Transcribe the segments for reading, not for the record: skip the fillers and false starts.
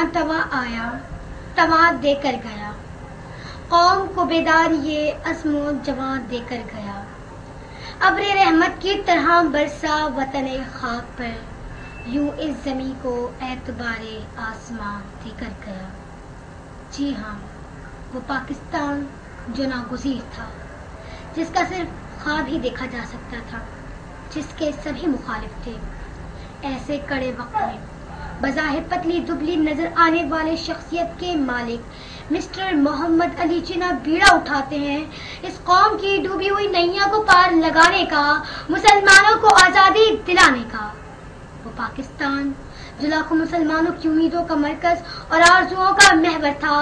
جہاں توا آیا توا دے کر گیا، قوم کو بیداری یہ عزم و جواں دے کر گیا، ابر رحمت کی طرح برسا وطن خاک پر، یوں اس زمیں کو اعتبار آسمان دے کر گیا۔ جی ہاں، وہ پاکستان جو ناگزیر تھا، جس کا صرف خواب ہی دیکھا جا سکتا تھا، جس کے سبھی مخالف تھے، ایسے کڑے وقت میں بظاہر پتلی دبلی نظر آنے والے شخصیت کے مالک مسٹر محمد علی جناح بیڑا اٹھاتے ہیں اس قوم کی ڈوبی ہوئی نینیا کو پار لگانے کا، مسلمانوں کو آزادی دلانے کا۔ وہ پاکستان جو لاکھوں مسلمانوں کی امیدوں کا مرکز اور آرزوؤں کا محور تھا،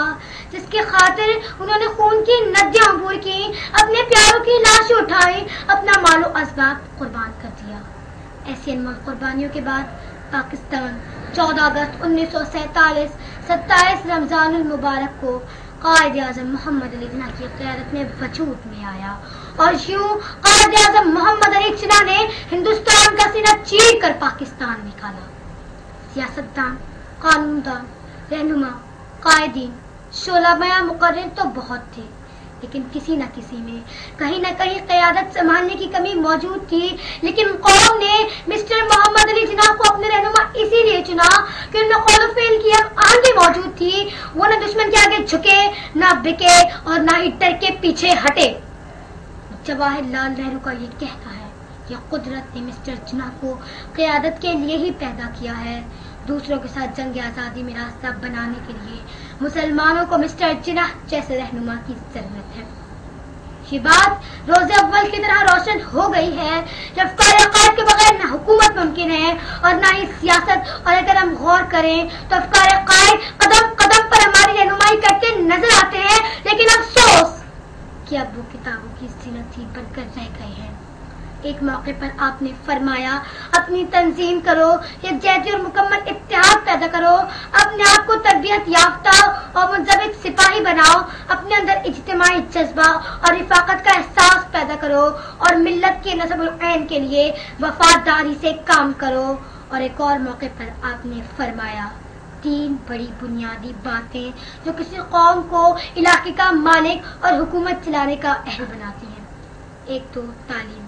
جس کی خاطر انہوں نے خون کی ندیاں عبور کی، اپنے پیاروں کی لاشیں اٹھائی، اپنا مال و اسباب قربان کر دیا۔ ایسی انمول قربانیوں کے بعد پاکستان 14 اگست 1947 27 رمضان المبارک کو قائد اعظم محمد علی جناح کی قیادت میں وجود میں آیا، اور یوں قائد اعظم محمد علی جناح نے ہندوستان کا سینہ چیر کر پاکستان نکالا۔ سیاستدان، قانون دان، رہنما، قائدین، شعلہ بیاں مقرر تو بہت تھے، لیکن کسی نہ کسی میں کہیں نہ کہیں قیادت سنبھالنے کی کمی موجود تھی۔ لیکن قوم نے مسٹر محمد علی جناح کو اپنے رہنما اسی لیے چنا کہ ان میں قول و فعل کی آندھی موجود تھی، وہ نہ دشمن کے آگے جھکے، نہ بکے، اور نہ ہی ڈر کے پیچھے ہٹے۔ جواہر لال نہرو کا یہ کہنا ہے کہ قدرت نے مسٹر جناح کو قیادت کے لیے ہی پیدا کیا ہے، دوسروں کے ساتھ جنگ آزادی میں راستہ بنانے کے لیے مسلمانوں کو مسٹر جناح جیسے رہنما کی ضرورت ہے۔ یہ بات روز اول کی طرح روشن ہو گئی ہے کہ افکار عقائد کے بغیر نہ حکومت ممکن ہے اور نہ ہی سیاست، اور اگر ہم غور کریں تو افکار عقائد قدم قدم پر ہماری رہنمائی کرتے نظر آتے ہیں، لیکن افسوس کہ اب وہ کتابوں کی زینت ہی بن کر رہ گئے ہیں۔ ایک موقع پر آپ نے فرمایا، اپنی تنظیم کرو، یکجہتی اور مکمل اتحاد پیدا کرو، اپنے آپ کو تربیت یافتہ اور منضبط سپاہی بناؤ، اپنے اندر اجتماعی جذبہ اور رفاقت کا احساس پیدا کرو، اور ملت کے نصب العین کے لیے وفاداری سے کام کرو۔ اور ایک اور موقع پر آپ نے فرمایا، 3 بڑی بنیادی باتیں جو کسی قوم کو علاقے کا مالک اور حکومت چلانے کا اہل بناتی ہیں۔ ایک تو تعلیم،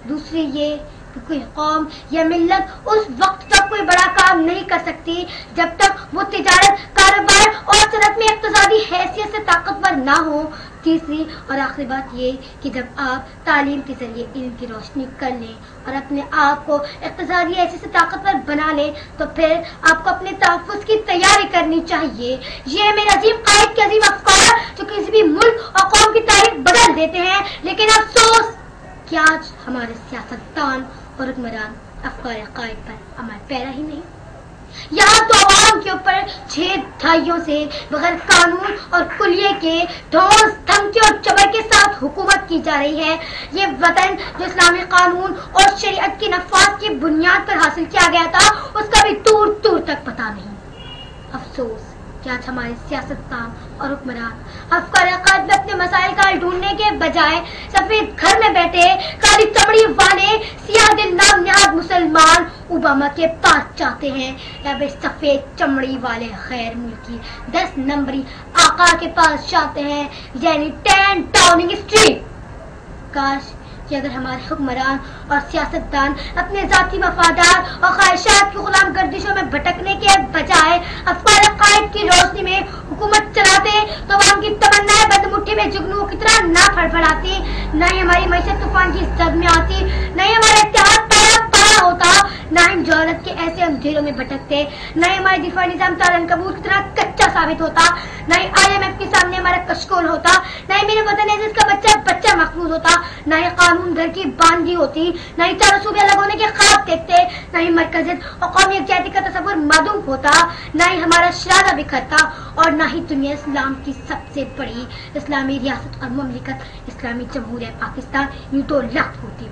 دوسری یہ کہ کوئی قوم یا ملت اس وقت تک کوئی بڑا کام نہیں کر سکتی جب تک وہ تجارت، کاروبار اور صنعت میں اقتصادی حیثیت سے طاقتور نہ ہو۔ تیسری اور آخری بات یہ کہ جب آپ تعلیم کے ذریعے علم کی روشنی کر لیں اور اپنے آپ کو اقتصادی حیثیت سے طاقتور بنا لیں تو پھر آپ کو اپنے تحفظ کی تیاری کرنی چاہیے۔ یہ ہے میرے عظیم قائد کے عظیم افکار جو کسی بھی ملک اور قوم کی تاریخ بدل دیتے ہیں، لیکن افسوس کہ آج ہمارے سیاستدان اور حکمران افکار عقائد پر عمل پیرا ہی نہیں۔ یہاں تو عوام کے اوپر 6 دہائیوں سے بغیر قانون اور کلیے کے ڈھونس، دھمکی اور چبر کے ساتھ حکومت کی جا رہی ہے۔ یہ وطن جو اسلامی قانون اور شریعت کی نفاذ کی بنیاد پر حاصل کیا گیا تھا، اس کا بھی دور دور تک پتہ نہیں۔ افسوس کہ آج ہمارے سیاستدان اور حکمران افکار عقائد میں اپنے مسائل کا حل ڈھونڈنے کے بجائے سفید گھر میں بیٹھے کالی چمڑی والے سیاہ دل نام نہاد مسلمان اوباما کے پاس جاتے ہیں، یا پھر سفید چمڑی والے غیر ملکی 10 نمبری آقا کے پاس جاتے ہیں، یعنی 10 ڈاؤننگ اسٹریٹ۔ کاش کہ اگر ہمارے حکمران اور سیاستدان اپنے ذاتی مفادات اور خواہشات کی غلام گردشوں میں بھٹکنے کے بجائے افکار عقائد کی روشنی میں حکومت چلاتے تو عوام کی تمنائیں بند مٹھی میں جگنوں کی طرح نہ پھڑپڑاتی، نہ ہی ہماری معیشت طوفان کی زد میں آتی، نہ ہی ہمارا اتحاد پارا ہوتا، نہ ہم جہالت کے ایسے اندھیروں میں بھٹکتے، نہ ہی ہمارا دفاعی نظام تارنکبوت کی طرح کچا ثابت ہوتا، نہ ہی IMF کے سامنے ہمارا کشکول ہوتا، نہ ہی میرے وطن عزیز کا بچہ محفوظ ہوتا، نہ ہی قانون گھر کی باندھی ہوتی، نہ ہی چاروں صوبے الگ ہونے کے خواب دیکھتے، نہ ہی مرکزیت اور قومی یکجہتی کا تصور معدوم ہوتا، نہ ہی ہمارا شرارہ بکھرتا، اور نہ ہی دنیا اسلام کی سب سے بڑی اسلامی ریاست اور مملکت اسلامی جمہوریہ پاکستان یوں تو لخت ہوتی۔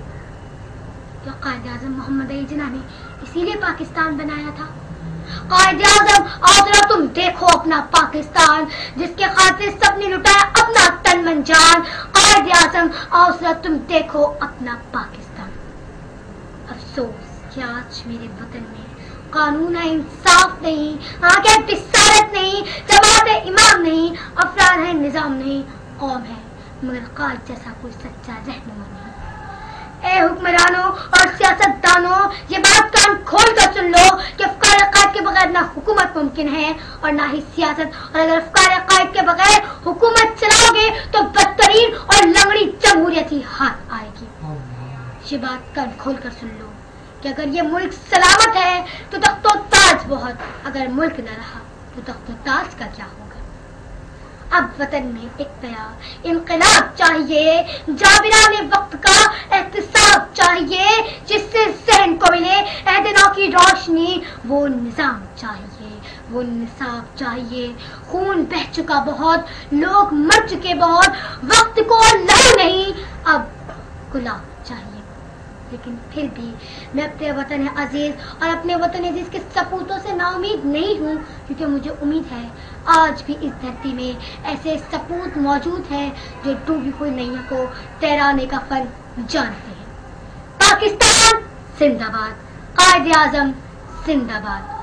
تو قائد اعظم محمد علی جناح نے اسی لیے پاکستان بنایا تھا۔ قائد اعظم آؤ ذرا تم دیکھو اپنا پاکستان جس کے خاطر سب نے لٹایا اپنا تن من جان۔ قائد اعظم آؤ ذرا تم دیکھو اپنا پاکستان۔ افسوس کہ آج میرے وطن میں قانون انصاف نہیں، آنکھیں رسالت نہیں، جماعت امام نہیں، افراد ہے نظام نہیں، قوم ہے مگر قائد جیسا کوئی سچا رہنما نہیں۔ اے حکمرانوں اور سیاست دانوں، یہ بات کان کھول کر سن لو کہ افکار قائد کے بغیر نہ حکومت ممکن ہے اور نہ ہی سیاست، اور اگر افکار قائد کے بغیر حکومت چلاؤ گے تو بدترین اور لنگڑی جمہوریت ہی ہاتھ آئے گی۔ یہ بات کان کھول کر سن لو کہ اگر یہ ملک سلامت ہے تو تخت و تاج بہت، اگر ملک نہ رہا تو تخت و تاج کا کیا ہوگا؟ اب وطن میں اقتدار انقلاب چاہیے، جابران وقت کا احتساب چاہیے، جس سے ذہن کو ملے عہد نو کی روشنی، وہ نظام چاہیے، وہ نصاب چاہیے۔ خون بہہ چکا بہت، لوگ مر چکے بہت، وقت کو لہو نہیں، اب گلاب چاہیے۔ لیکن پھر بھی میں اپنے وطن عزیز اور اپنے وطن عزیز کے سپوتوں سے نا امید نہیں ہوں، کیونکہ مجھے امید ہے آج بھی اس دھرتی میں ایسے سپوت موجود ہیں جو ڈوبی ہوئی نینوں کو تیرانے کا فن جانتے ہیں۔ پاکستان زندہ باد، قائد اعظم زندہ باد۔